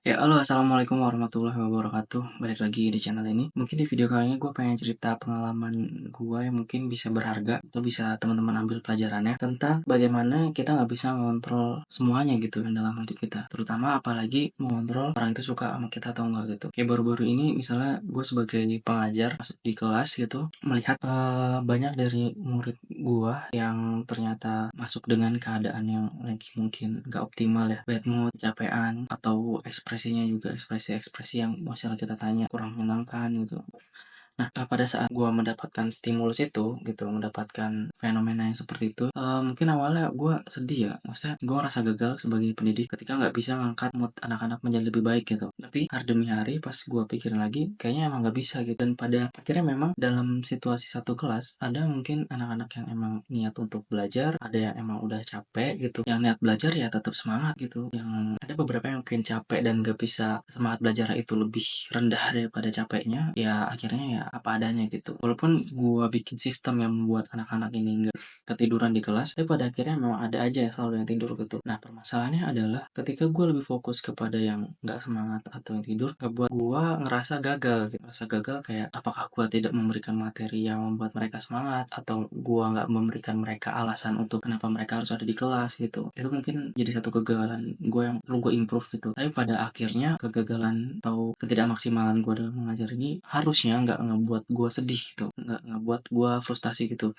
Ya, halo, assalamualaikum warahmatullahi wabarakatuh. Balik lagi di channel ini. Mungkin di video kali ini gue pengen cerita pengalaman gue yang mungkin bisa berharga atau bisa teman-teman ambil pelajarannya tentang bagaimana kita nggak bisa mengontrol semuanya gitu yang dalam hidup kita. Terutama apalagi mengontrol orang itu suka sama kita atau enggak gitu. Kayak baru-baru ini misalnya gue sebagai pengajar masuk di kelas gitu melihat banyak dari murid gue yang ternyata masuk dengan keadaan yang lagi mungkin gak optimal ya, bad mood, kecapean, atau ekspresinya juga ekspresi-ekspresi yang misalnya kita tanya kurang menyenangkan gitu. Nah, pada saat gua mendapatkan stimulus itu gitu, mendapatkan fenomena yang seperti itu, mungkin awalnya gua sedih ya, maksudnya gua ngerasa gagal sebagai pendidik ketika nggak bisa ngangkat mood anak-anak menjadi lebih baik gitu. Tapi hari demi hari pas gua pikirin lagi, kayaknya emang nggak bisa gitu. Dan pada akhirnya memang dalam situasi satu kelas, ada mungkin anak-anak yang emang niat untuk belajar, ada yang emang udah capek gitu. Yang niat belajar ya tetap semangat gitu. Yang ada beberapa yang mungkin capek dan nggak bisa semangat belajar itu lebih rendah daripada capeknya, ya akhirnya ya apa adanya gitu. Walaupun gua bikin sistem yang membuat anak-anak ini nggak ketiduran di kelas, tapi pada akhirnya memang ada aja selalu yang tidur gitu. Nah, permasalahannya adalah ketika gue lebih fokus kepada yang nggak semangat atau yang tidur, ngebuat gue ngerasa gagal gitu. Ngerasa gagal kayak apakah gue tidak memberikan materi yang membuat mereka semangat, atau gue nggak memberikan mereka alasan untuk kenapa mereka harus ada di kelas gitu. Itu mungkin jadi satu kegagalan gue yang perlu gue improve gitu. Tapi pada akhirnya kegagalan atau ketidakmaksimalan gue dalam mengajar ini harusnya nggak ngebuat gue sedih gitu, nggak ngebuat gue frustasi gitu,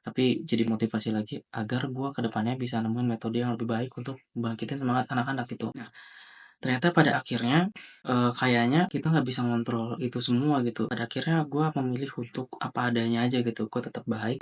tapi jadi motivasi lagi agar gue kedepannya bisa nemuin metode yang lebih baik untuk bangkitin semangat anak-anak gitu. Nah, ternyata pada akhirnya, kayaknya kita nggak bisa ngontrol itu semua gitu. Pada akhirnya gue memilih untuk apa adanya aja gitu. Gue tetap baik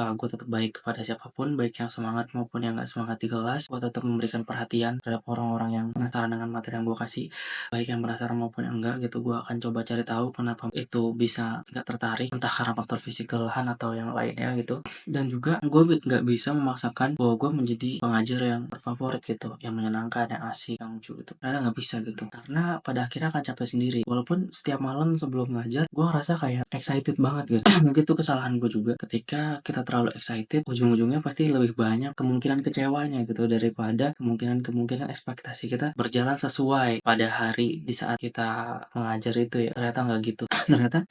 kepada siapapun, baik yang semangat maupun yang nggak semangat di kelas. Gue tetap memberikan perhatian terhadap orang-orang yang penasaran dengan materi yang gue kasih, baik yang penasaran maupun yang enggak gitu. Gue akan coba cari tahu kenapa itu bisa nggak tertarik, entah karena faktor fisik kelelahan atau yang lainnya gitu. Dan juga gue nggak bisa memaksakan bahwa gue menjadi pengajar yang terfavorit gitu, yang menyenangkan, yang asik, yang lucu gitu. Ternyata nggak bisa gitu, karena pada akhirnya akan capek sendiri. Walaupun setiap malam sebelum ngajar gue ngerasa kayak excited banget gitu. Mungkin itu kesalahan gue juga, ketika kita terlalu excited ujung-ujungnya pasti lebih banyak kemungkinan kecewanya gitu daripada kemungkinan ekspektasi kita berjalan sesuai pada hari di saat kita mengajar itu ya. Ternyata nggak gitu. Ternyata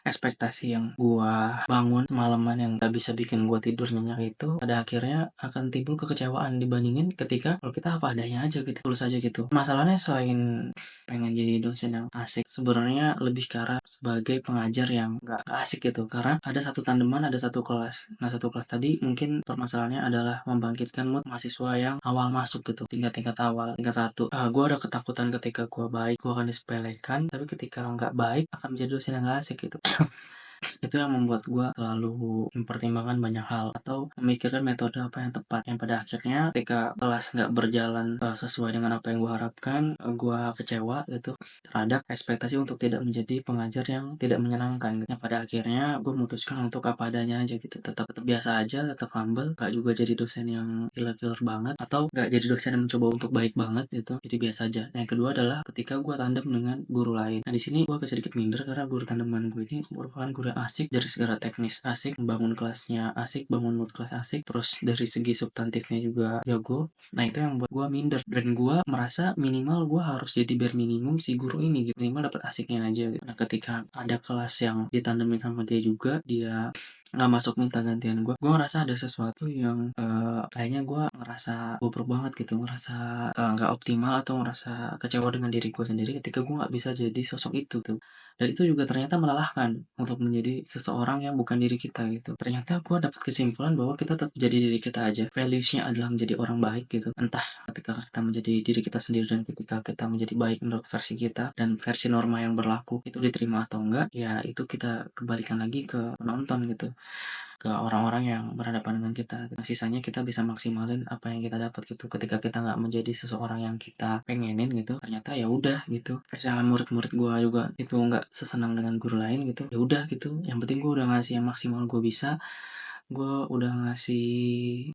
ekspektasi yang gua bangun semalaman yang gak bisa bikin gua tidur nyenyak itu pada akhirnya akan timbul kekecewaan dibandingin ketika kalau kita apa adanya aja gitu, tulus aja gitu. Masalahnya selain pengen jadi dosen yang asik, sebenarnya lebih ke arah sebagai pengajar yang gak asik gitu, karena ada satu tandeman, ada satu kelas. Nah, satu kelas tadi mungkin permasalahannya adalah membangkitkan mood mahasiswa yang awal masuk gitu, tingkat-tingkat awal, tingkat satu. Gua ada ketakutan ketika gua baik, gua akan disepelekan, tapi ketika nggak baik akan menjadi dosen yang gak asik gitu. Itu yang membuat gue selalu mempertimbangkan banyak hal atau memikirkan metode apa yang tepat, yang pada akhirnya ketika kelas nggak berjalan sesuai dengan apa yang gue harapkan, gue kecewa gitu terhadap ekspektasi untuk tidak menjadi pengajar yang tidak menyenangkan gitu. Yang pada akhirnya gue memutuskan untuk apa adanya aja gitu, tetap tetap biasa aja, tetap humble, gak juga jadi dosen yang killer-killer banget atau gak jadi dosen yang mencoba untuk baik banget gitu, jadi biasa aja. Yang kedua adalah ketika gue tandem dengan guru lain. Nah, di sini gue agak sedikit minder karena guru tandeman gue ini merupakan guru yang asik dari segala teknis, asik membangun kelasnya, asik bangun mood kelas, asik terus dari segi substantifnya juga jago. Nah, itu yang buat gue minder dan gue merasa minimal gue harus jadi bare minimum si guru ini gitu, minimal dapat asiknya aja gitu. Nah, ketika ada kelas yang ditandemin sama dia juga, dia nggak masuk minta gantian gue ngerasa ada sesuatu yang kayaknya gue ngerasa bobrok banget gitu, ngerasa nggak optimal atau ngerasa kecewa dengan diri gue sendiri ketika gue nggak bisa jadi sosok itu tuh. Dan itu juga ternyata melelahkan untuk menjadi seseorang yang bukan diri kita gitu. Ternyata gue dapat kesimpulan bahwa kita tetap jadi diri kita aja, values-nya adalah menjadi orang baik gitu, entah ketika kita menjadi diri kita sendiri dan ketika kita menjadi baik menurut versi kita dan versi norma yang berlaku itu diterima atau enggak, ya itu kita kembalikan lagi ke penonton gitu, ke orang-orang yang berhadapan dengan kita. Nah, sisanya kita bisa maksimalin apa yang kita dapat gitu. Ketika kita nggak menjadi seseorang yang kita pengenin gitu, ternyata ya udah gitu. Misalnya murid-murid gue juga itu nggak sesenang dengan guru lain gitu, ya udah gitu. Yang penting gue udah ngasih yang maksimal gue bisa. gue udah ngasih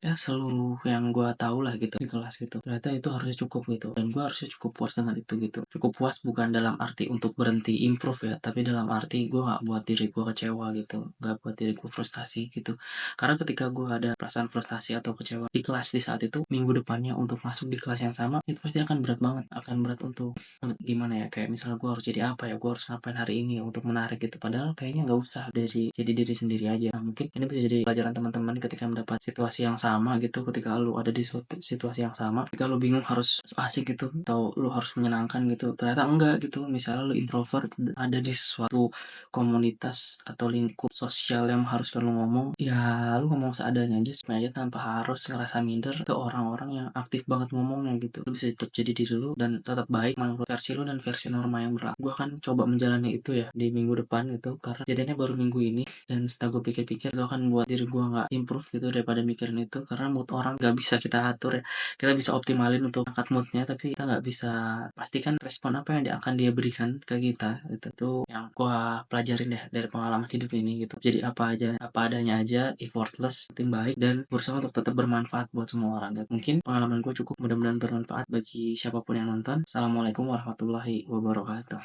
ya seluruh yang gue tahu lah gitu di kelas itu. Ternyata itu harusnya cukup gitu, dan gue harusnya cukup puas dengan itu gitu. Cukup puas bukan dalam arti untuk berhenti improve ya, tapi dalam arti gue nggak buat diri gue kecewa gitu, nggak buat diri gue frustasi gitu. Karena ketika gue ada perasaan frustasi atau kecewa di kelas di saat itu, minggu depannya untuk masuk di kelas yang sama itu pasti akan berat banget, akan berat untuk gimana ya, kayak misalnya gue harus jadi apa ya, gue harus ngapain hari ini ya untuk menarik gitu, padahal kayaknya nggak usah, dari jadi diri sendiri aja. Nah, mungkin ini bisa jadi pelajaran teman-teman ketika mendapat situasi yang sama gitu, ketika lu ada di suatu situasi yang sama, ketika lu bingung harus so asik gitu atau lu harus menyenangkan gitu, ternyata enggak gitu. Misalnya lu introvert, ada di suatu komunitas atau lingkup sosial yang harus lu ngomong, ya lu ngomong seadanya aja sebenarnya tanpa harus ngerasa minder ke orang-orang yang aktif banget ngomongnya gitu. Lu bisa tetap jadi diri lu dan tetap baik menurut versi lu dan versi norma yang berlaku. Gue akan coba menjalani itu ya di minggu depan gitu, karena jadinya baru minggu ini, dan setelah gue pikir-pikir itu akan buat diri gue nggak improve gitu daripada mikirin itu, karena mood orang nggak bisa kita atur ya. Kita bisa optimalin untuk angkat moodnya, tapi kita nggak bisa pastikan respon apa yang akan dia berikan ke kita. Itu tuh yang gue pelajarin deh dari pengalaman hidup ini gitu. Jadi apa aja, apa adanya aja, effortless, tim baik, dan berusaha untuk tetap bermanfaat buat semua orang gitu. Mungkin pengalaman gue cukup, mudah-mudahan bermanfaat bagi siapapun yang nonton. Assalamualaikum warahmatullahi wabarakatuh.